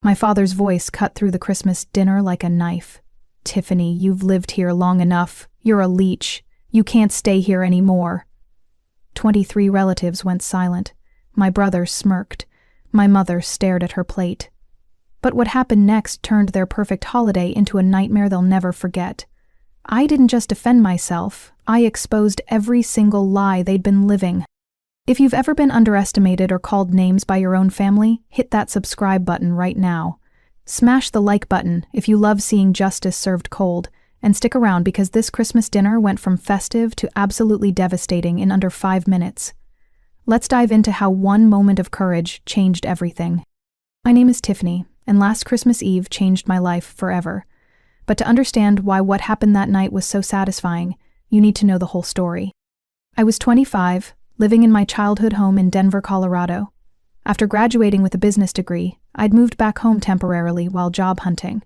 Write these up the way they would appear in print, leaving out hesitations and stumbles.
My father's voice cut through the Christmas dinner like a knife. "Tiffany, you've lived here long enough. You're a leech. You can't stay here anymore." 23 relatives went silent. My brother smirked. My mother stared at her plate. But what happened next turned their perfect holiday into a nightmare they'll never forget. I didn't just defend myself, I exposed every single lie they'd been living. If you've ever been underestimated or called names by your own family, hit that subscribe button right now. Smash the like button if you love seeing justice served cold, and stick around because this Christmas dinner went from festive to absolutely devastating in under 5 minutes. Let's dive into how one moment of courage changed everything. My name is Tiffany, and last Christmas Eve changed my life forever. But to understand why what happened that night was so satisfying, you need to know the whole story. I was 25, living in my childhood home in Denver, Colorado. After graduating with a business degree, I'd moved back home temporarily while job hunting.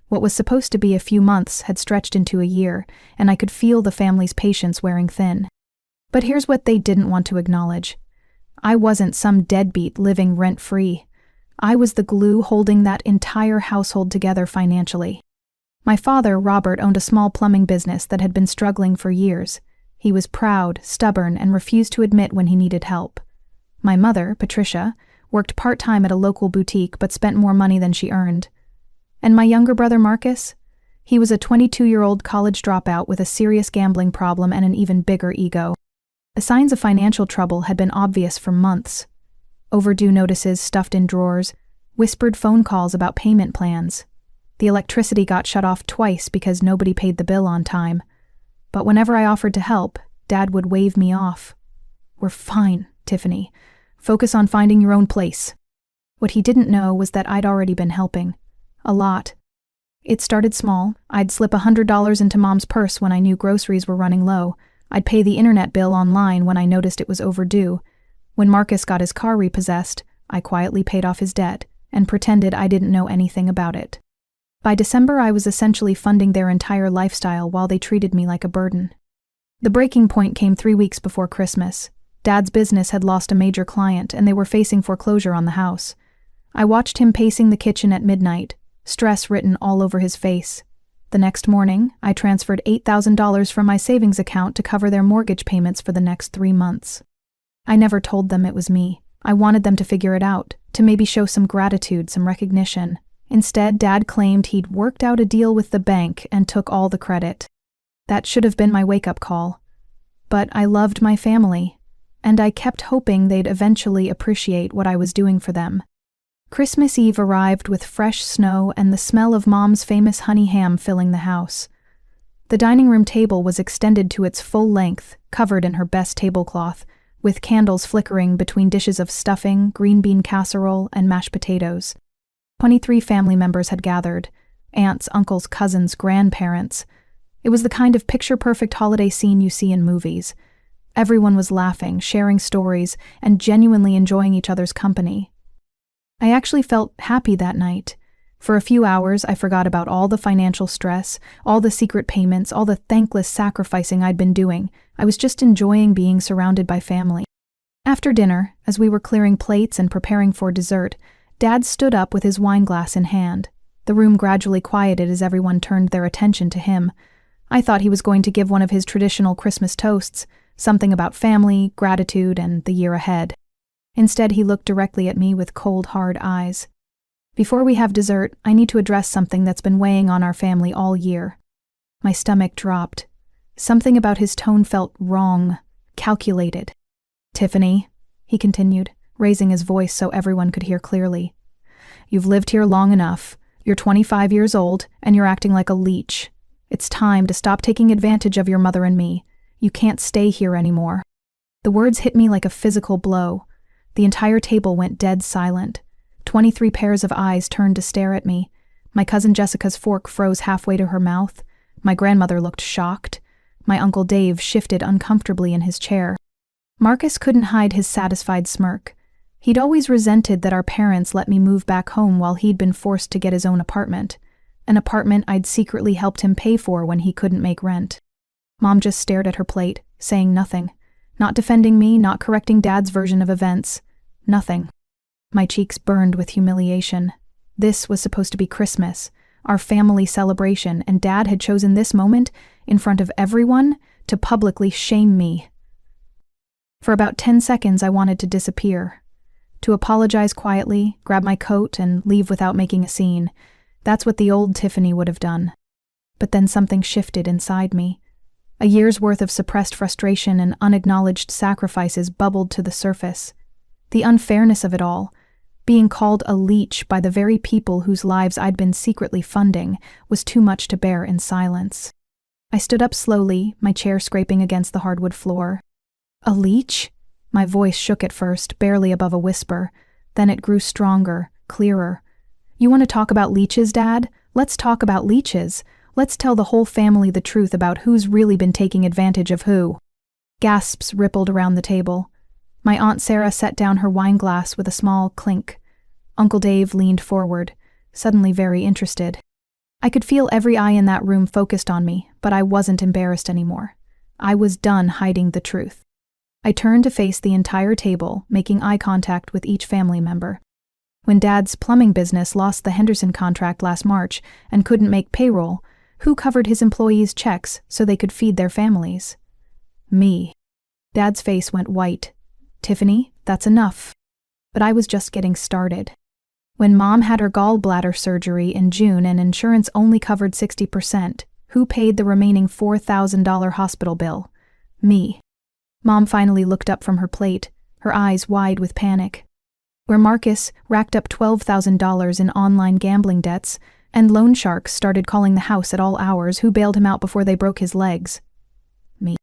What was supposed to be a few months had stretched into a year, and I could feel the family's patience wearing thin. But here's what they didn't want to acknowledge. I wasn't some deadbeat living rent-free. I was the glue holding that entire household together financially. My father, Robert, owned a small plumbing business that had been struggling for years. He was proud, stubborn, and refused to admit when he needed help. My mother, Patricia, worked part-time at a local boutique but spent more money than she earned. And my younger brother, Marcus? He was a 22-year-old college dropout with a serious gambling problem and an even bigger ego. The signs of financial trouble had been obvious for months. Overdue notices stuffed in drawers, whispered phone calls about payment plans. The electricity got shut off twice because nobody paid the bill on time. But whenever I offered to help, Dad would wave me off. "We're fine, Tiffany. Focus on finding your own place." What he didn't know was that I'd already been helping. A lot. It started small. I'd slip $100 into Mom's purse when I knew groceries were running low. I'd pay the internet bill online when I noticed it was overdue. When Marcus got his car repossessed, I quietly paid off his debt and pretended I didn't know anything about it. By December, I was essentially funding their entire lifestyle while they treated me like a burden. The breaking point came 3 weeks before Christmas. Dad's business had lost a major client and they were facing foreclosure on the house. I watched him pacing the kitchen at midnight, stress written all over his face. The next morning, I transferred $8,000 from my savings account to cover their mortgage payments for the next 3 months. I never told them it was me. I wanted them to figure it out, to maybe show some gratitude, some recognition. Instead, Dad claimed he'd worked out a deal with the bank and took all the credit. That should have been my wake-up call. But I loved my family, and I kept hoping they'd eventually appreciate what I was doing for them. Christmas Eve arrived with fresh snow and the smell of Mom's famous honey ham filling the house. The dining room table was extended to its full length, covered in her best tablecloth, with candles flickering between dishes of stuffing, green bean casserole, and mashed potatoes. 23 family members had gathered, aunts, uncles, cousins, grandparents. It was the kind of picture-perfect holiday scene you see in movies. Everyone was laughing, sharing stories, and genuinely enjoying each other's company. I actually felt happy that night. For a few hours, I forgot about all the financial stress, all the secret payments, all the thankless sacrificing I'd been doing. I was just enjoying being surrounded by family. After dinner, as we were clearing plates and preparing for dessert, Dad stood up with his wine glass in hand. The room gradually quieted as everyone turned their attention to him. I thought he was going to give one of his traditional Christmas toasts, something about family, gratitude, and the year ahead. Instead, he looked directly at me with cold, hard eyes. "Before we have dessert, I need to address something that's been weighing on our family all year." My stomach dropped. Something about his tone felt wrong, calculated. "Tiffany," he continued, raising his voice so everyone could hear clearly. "You've lived here long enough. You're 25 years old, and you're acting like a leech. It's time to stop taking advantage of your mother and me. You can't stay here anymore." The words hit me like a physical blow. The entire table went dead silent. 23 pairs of eyes turned to stare at me. My cousin Jessica's fork froze halfway to her mouth. My grandmother looked shocked. My Uncle Dave shifted uncomfortably in his chair. Marcus couldn't hide his satisfied smirk. He'd always resented that our parents let me move back home while he'd been forced to get his own apartment. An apartment I'd secretly helped him pay for when he couldn't make rent. Mom just stared at her plate, saying nothing. Not defending me, not correcting Dad's version of events. Nothing. My cheeks burned with humiliation. This was supposed to be Christmas, our family celebration, and Dad had chosen this moment, in front of everyone, to publicly shame me. For about 10 seconds I wanted to disappear. To apologize quietly, grab my coat, and leave without making a scene. That's what the old Tiffany would have done. But then something shifted inside me. A year's worth of suppressed frustration and unacknowledged sacrifices bubbled to the surface. The unfairness of it all, being called a leech by the very people whose lives I'd been secretly funding, was too much to bear in silence. I stood up slowly, my chair scraping against the hardwood floor. A leech? My voice shook at first, barely above a whisper. Then it grew stronger, clearer. You want to talk about leeches, Dad? Let's talk about leeches. Let's tell the whole family the truth about who's really been taking advantage of who. Gasps rippled around the table. My Aunt Sarah set down her wine glass with a small clink. Uncle Dave leaned forward, suddenly very interested. I could feel every eye in that room focused on me, but I wasn't embarrassed anymore. I was done hiding the truth. I turned to face the entire table, making eye contact with each family member. When Dad's plumbing business lost the Henderson contract last March and couldn't make payroll, who covered his employees' checks so they could feed their families? Me. Dad's face went white. Tiffany, that's enough. But I was just getting started. When Mom had her gallbladder surgery in June and insurance only covered 60%, who paid the remaining $4,000 hospital bill? Me. Mom finally looked up from her plate, her eyes wide with panic. Where Marcus racked up $12,000 in online gambling debts, and loan sharks started calling the house at all hours, who bailed him out before they broke his legs? Me.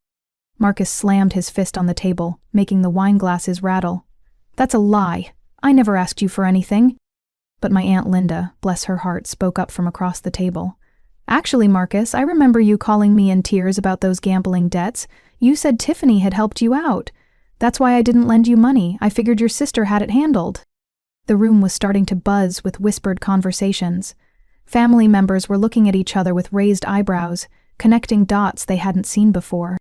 Marcus slammed his fist on the table, making the wine glasses rattle. That's a lie. I never asked you for anything. But my Aunt Linda, bless her heart, spoke up from across the table. Actually, Marcus, I remember you calling me in tears about those gambling debts. You said Tiffany had helped you out. That's why I didn't lend you money. I figured your sister had it handled. The room was starting to buzz with whispered conversations. Family members were looking at each other with raised eyebrows, connecting dots they hadn't seen before.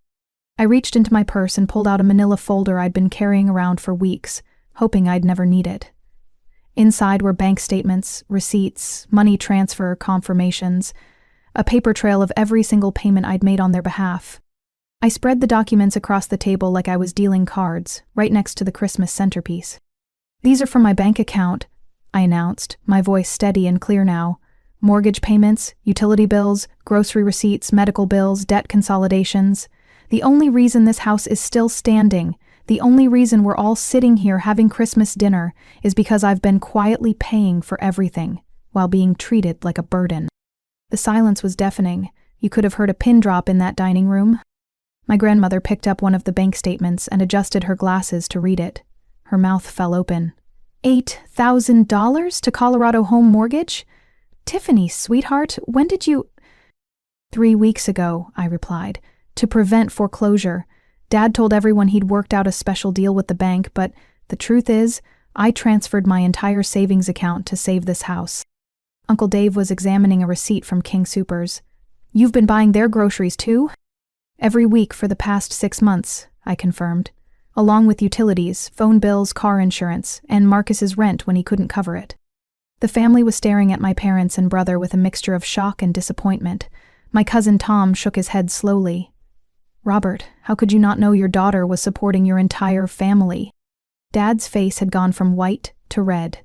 I reached into my purse and pulled out a manila folder I'd been carrying around for weeks, hoping I'd never need it. Inside were bank statements, receipts, money transfer confirmations, a paper trail of every single payment I'd made on their behalf. I spread the documents across the table like I was dealing cards, right next to the Christmas centerpiece. These are from my bank account, I announced, my voice steady and clear now. Mortgage payments, utility bills, grocery receipts, medical bills, debt consolidations. The only reason this house is still standing, the only reason we're all sitting here having Christmas dinner, is because I've been quietly paying for everything, while being treated like a burden. The silence was deafening. You could have heard a pin drop in that dining room. My grandmother picked up one of the bank statements and adjusted her glasses to read it. Her mouth fell open. $8,000 to Colorado Home Mortgage? Tiffany, sweetheart, when did you— 3 weeks ago, I replied, to prevent foreclosure. Dad told everyone he'd worked out a special deal with the bank, but the truth is, I transferred my entire savings account to save this house. Uncle Dave was examining a receipt from King Soopers. You've been buying their groceries too? Every week for the past 6 months, I confirmed, along with utilities, phone bills, car insurance, and Marcus's rent when he couldn't cover it. The family was staring at my parents and brother with a mixture of shock and disappointment. My cousin Tom shook his head slowly. Robert, how could you not know your daughter was supporting your entire family? Dad's face had gone from white to red.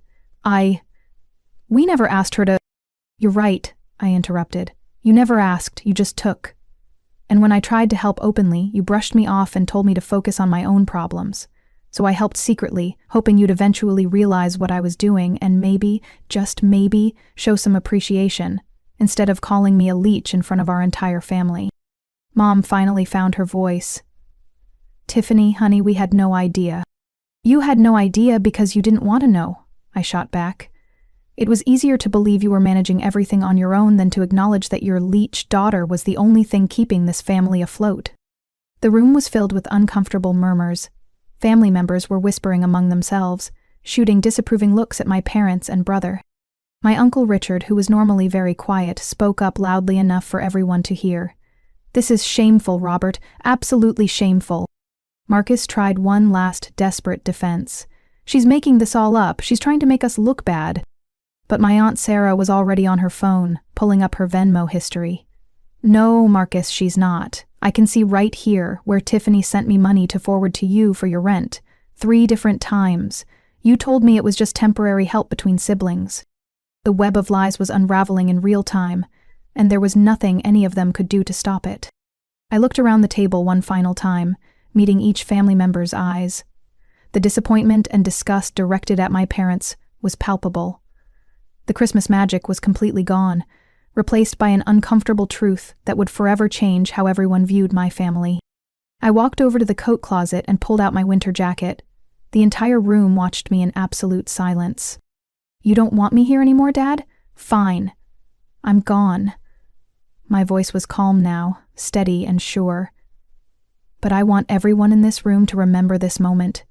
We never asked her to— You're right, I interrupted. You never asked, you just took. And when I tried to help openly, you brushed me off and told me to focus on my own problems. So I helped secretly, hoping you'd eventually realize what I was doing and maybe, just maybe, show some appreciation, instead of calling me a leech in front of our entire family. Mom finally found her voice. Tiffany, honey, we had no idea. You had no idea because you didn't want to know, I shot back. It was easier to believe you were managing everything on your own than to acknowledge that your leech daughter was the only thing keeping this family afloat. The room was filled with uncomfortable murmurs. Family members were whispering among themselves, shooting disapproving looks at my parents and brother. My Uncle Richard, who was normally very quiet, spoke up loudly enough for everyone to hear. This is shameful, Robert, absolutely shameful. Marcus tried one last desperate defense. She's making this all up. She's trying to make us look bad. But my Aunt Sarah was already on her phone, pulling up her Venmo history. No, Marcus, she's not. I can see right here where Tiffany sent me money to forward to you for your rent. 3 different times. You told me it was just temporary help between siblings. The web of lies was unraveling in real time, and there was nothing any of them could do to stop it. I looked around the table one final time, meeting each family member's eyes. The disappointment and disgust directed at my parents was palpable. The Christmas magic was completely gone, replaced by an uncomfortable truth that would forever change how everyone viewed my family. I walked over to the coat closet and pulled out my winter jacket. The entire room watched me in absolute silence. You don't want me here anymore, Dad? Fine. I'm gone. My voice was calm now, steady and sure. But I want everyone in this room to remember this moment.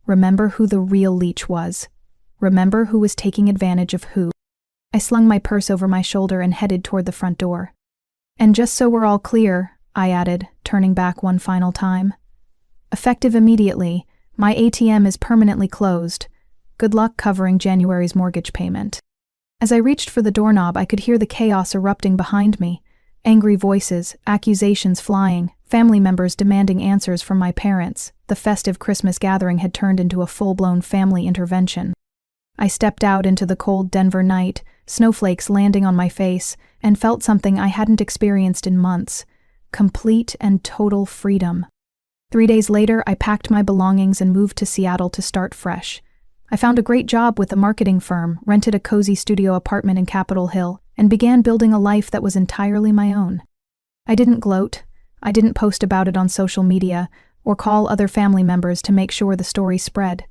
Remember who the real leech was. Remember who was taking advantage of who. I slung my purse over my shoulder and headed toward the front door. And just so we're all clear, I added, turning back one final time. Effective immediately, my ATM is permanently closed. Good luck covering January's mortgage payment. As I reached for the doorknob, I could hear the chaos erupting behind me. Angry voices, accusations flying, family members demanding answers from my parents. The festive Christmas gathering had turned into a full-blown family intervention. I stepped out into the cold Denver night, snowflakes landing on my face, and felt something I hadn't experienced in months. Complete and total freedom. 3 days later, I packed my belongings and moved to Seattle to start fresh. I found a great job with a marketing firm, rented a cozy studio apartment in Capitol Hill, and began building a life that was entirely my own. I didn't gloat. I didn't post about it on social media or call other family members to make sure the story spread.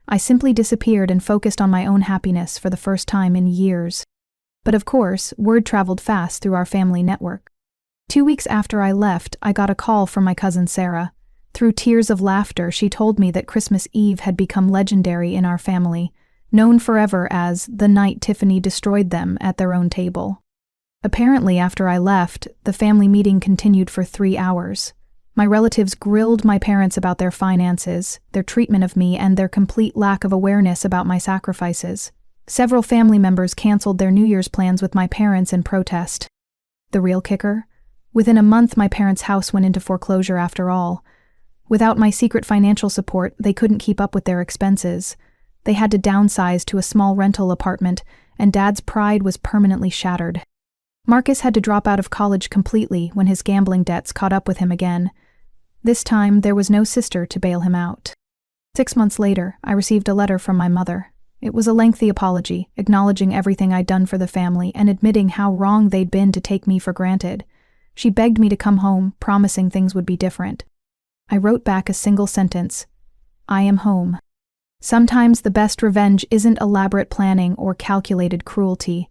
I simply disappeared and focused on my own happiness for the first time in years. But of course, word traveled fast through our family network. 2 weeks after I left, I got a call from my cousin Sarah. Through tears of laughter, she told me that Christmas Eve had become legendary in our family, known forever as the night Tiffany destroyed them at their own table. Apparently, after I left, the family meeting continued for 3 hours. My relatives grilled my parents about their finances, their treatment of me, and their complete lack of awareness about my sacrifices. Several family members canceled their New Year's plans with my parents in protest. The real kicker? Within a month, my parents' house went into foreclosure after all. Without my secret financial support, they couldn't keep up with their expenses. They had to downsize to a small rental apartment, and Dad's pride was permanently shattered. Marcus had to drop out of college completely when his gambling debts caught up with him again. This time, there was no sister to bail him out. 6 months later, I received a letter from my mother. It was a lengthy apology, acknowledging everything I'd done for the family and admitting how wrong they'd been to take me for granted. She begged me to come home, promising things would be different. I wrote back a single sentence: I am home. Sometimes the best revenge isn't elaborate planning or calculated cruelty.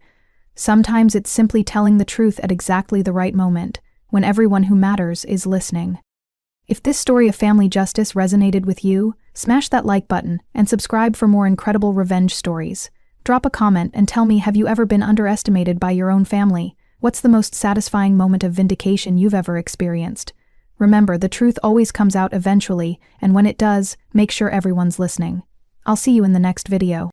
Sometimes it's simply telling the truth at exactly the right moment, when everyone who matters is listening. If this story of family justice resonated with you, smash that like button and subscribe for more incredible revenge stories. Drop a comment and tell me, have you ever been underestimated by your own family? What's the most satisfying moment of vindication you've ever experienced? Remember, the truth always comes out eventually, and when it does, make sure everyone's listening. I'll see you in the next video.